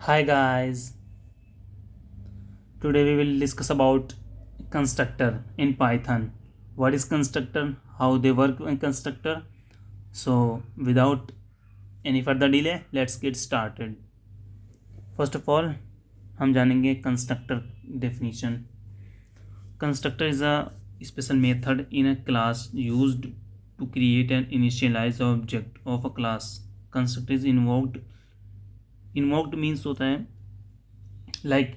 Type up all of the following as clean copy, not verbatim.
Hi guys, today we will discuss about constructor in Python. What is constructor? How they work in constructor? So without any further delay, let's get started. First of all, हम जानेंगे constructor definition. Constructor is a special method in a class used to create and initialize the object of a class. Constructor is invoked. Invoked means होता है like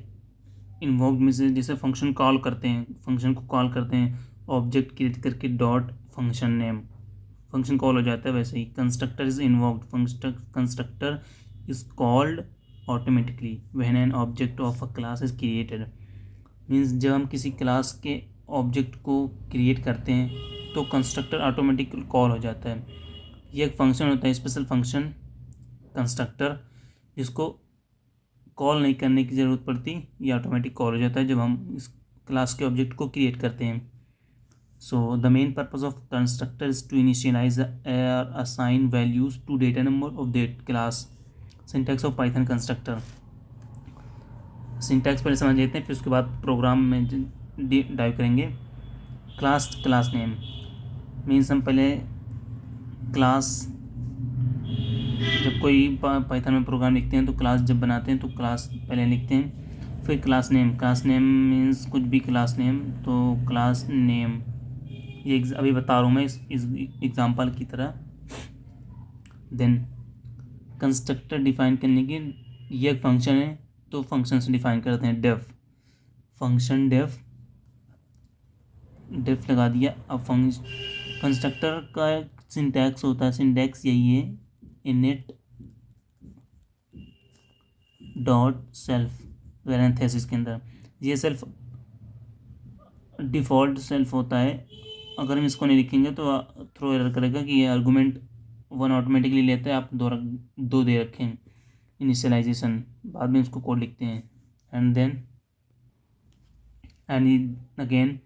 invoke में से जैसे function call करते हैं, function को कॉल करते हैं ऑब्जेक्ट क्रिएट करके dot function name, function call हो जाता है। वैसे ही constructor is invoked, constructor is called automatically when an object of a class is created. Means जब हम किसी क्लास के ऑब्जेक्ट को क्रिएट करते हैं तो कंस्ट्रक्टर ऑटोमेटिकली कॉल हो जाता है। ये एक फंक्शन होता है, स्पेशल फंक्शन कंस्ट्रक्टर, जिसको कॉल नहीं करने की ज़रूरत पड़ती, ये ऑटोमेटिक कॉल हो जाता है जब हम इस क्लास के ऑब्जेक्ट को क्रिएट करते हैं। So the main purpose of constructor is to initialize और assign values to data number of that class. Syntax of Python constructor. Syntax पहले समझ लेते हैं, फिर उसके बाद प्रोग्राम में डाइव करेंगे। क्लास नेम मीन्स हम पहले क्लास, जब कोई पाइथन में प्रोग्राम लिखते हैं तो क्लास जब बनाते हैं तो क्लास पहले लिखते हैं, फिर क्लास नेम मीन्स कुछ भी क्लास नेम, तो क्लास नेम ये अभी बता रहा हूँ मैं इस एग्जांपल की तरह। देन कंस्ट्रक्टर डिफाइन करने की, ये एक फंक्शन है तो फंक्शन से डिफाइन करते हैं। डेफ फंक्शन डेफ लगा दिया। अब कंस्ट्रक्टर का सिंटैक्स होता है, सिंटैक्स यही है, इनिट डॉट सेल्फ पैरेंथेसिस के अंदर। ये सेल्फ डिफ़ॉल्ट सेल्फ होता है, अगर हम इसको नहीं लिखेंगे तो थ्रो एरर करेगा कि ये आर्गूमेंट 1 ऑटोमेटिकली लेता है, आप दो दे रखें इनिशियलाइजेशन, बाद में इसको कोड लिखते हैं। And then and again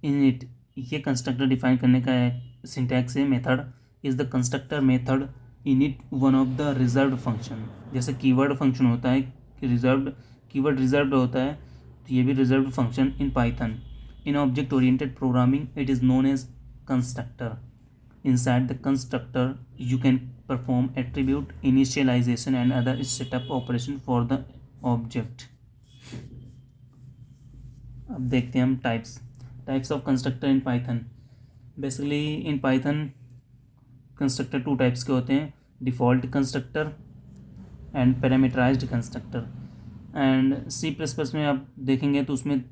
init, ये कंस्ट्रक्टर डिफाइन करने का सिंटैक्स है। Method is the constructor method init one of the reserved function. जैसे कीवर्ड फंक्शन होता है कि रिजर्व्ड, कीवर्ड रिजर्व्ड होता है, तो ये भी reserved function in Python. In object oriented programming it is known as constructor. Inside the constructor you can perform attribute initialization and other setup operation for the object. अब देखते हैं हम types of constructor in Python. Basically in Python constructor 2 types के होते हैं, default constructor and parameterized constructor. And C plus plus में आप देखेंगे तो उसमें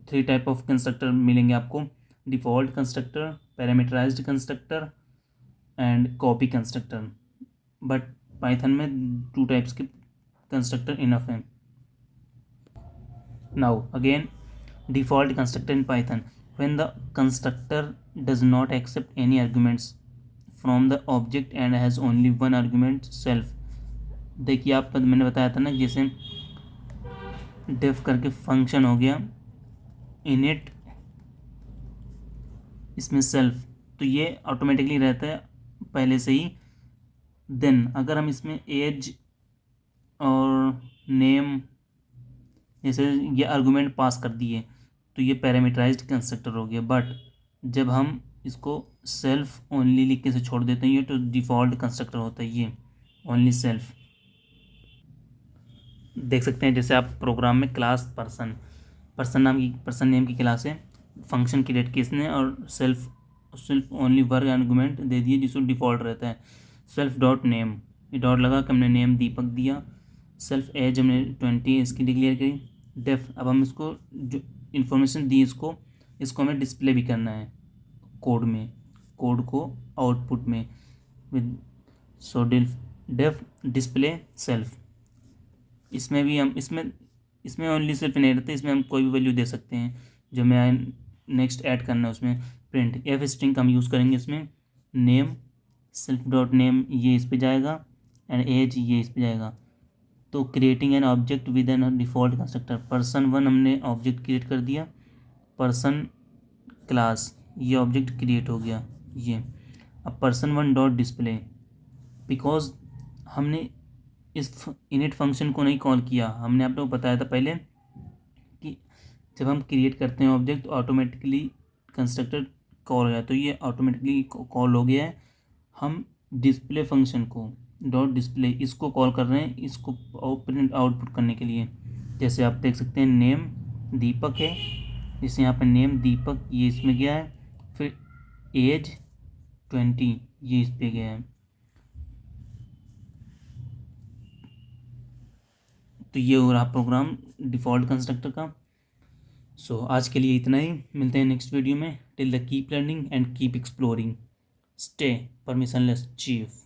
3 टाइप ऑफ कंस्ट्रक्टर मिलेंगे आपको, default constructor, parameterized constructor and copy constructor. But Python में 2 टाइप्स के कंस्ट्रक्टर इनफ हैं। Now again default constructor in Python, when the constructor does not accept any arguments from the object and has only one argument self. देखिए आप, मैंने बताया था ना, जैसे डेफ करके फंक्शन हो गया, इनिट इसमें सेल्फ, तो ये ऑटोमेटिकली रहता है पहले से ही। देन अगर हम इसमें एज और नेम जैसे ये आर्गुमेंट पास कर दिए तो ये पैरामीटराइज्ड कंस्ट्रक्टर हो गया। बट जब हम इसको सेल्फ ओनली लिख के से छोड़ देते हैं ये तो डिफ़ॉल्ट कंस्ट्रक्टर होता है, ये ओनली सेल्फ। देख सकते हैं जैसे आप प्रोग्राम में क्लास पर्सन नेम की क्लास है, फंक्शन क्रिएट की इसने और सेल्फ ओनली वर्ग आर्गुमेंट दे दिए जिसको डिफ़ॉल्ट रहता है। सेल्फ डॉट नेम, ये डॉट लगा कि हमने नेम दीपक दिया। सेल्फ एज हमने 20 इसकी डिक्लेयर करी। डेफ, अब हम इसको जो इन्फॉर्मेशन दी इसको हमें डिस्प्ले भी करना है कोड को आउटपुट में with. So def display self, इसमें भी हम इसमें ओनली सेल्फ नहीं रहता, इसमें हम कोई भी वैल्यू दे सकते हैं जो मैं नेक्स्ट ऐड करना है उसमें। प्रिंट एफ स्ट्रिंग का हम यूज़ करेंगे इसमें। नेम सेल्फ डॉट नेम ये इस पे जाएगा एंड एज ये इस पे जाएगा। तो creating an object with an default constructor, person 1 हमने ऑब्जेक्ट क्रिएट कर दिया, पर्सन क्लास, ये ऑब्जेक्ट क्रिएट हो गया ये। अब पर्सन 1 डॉट डिस्प्ले, बिकॉज हमने इस इनिट फंक्शन को नहीं कॉल किया। हमने आप लोगों को बताया था पहले कि जब हम क्रिएट करते हैं ऑब्जेक्ट ऑटोमेटिकली कंस्ट्रक्टर कॉल हो गया, तो ये ऑटोमेटिकली कॉल हो गया है। हम display function co dot display इसको कॉल कर रहे हैं, इसको प्रिंट आउटपुट करने के लिए। जैसे आप देख सकते हैं नेम दीपक है, जैसे यहाँ पर नेम दीपक ये इसमें गया है, फिर एज 20 ये इस पे गया है। तो ये हो रहा प्रोग्राम डिफ़ॉल्ट कंस्ट्रक्टर का। सो आज के लिए इतना ही, मिलते हैं नेक्स्ट वीडियो में। Till the keep learning and keep exploring, stay permissionless chief.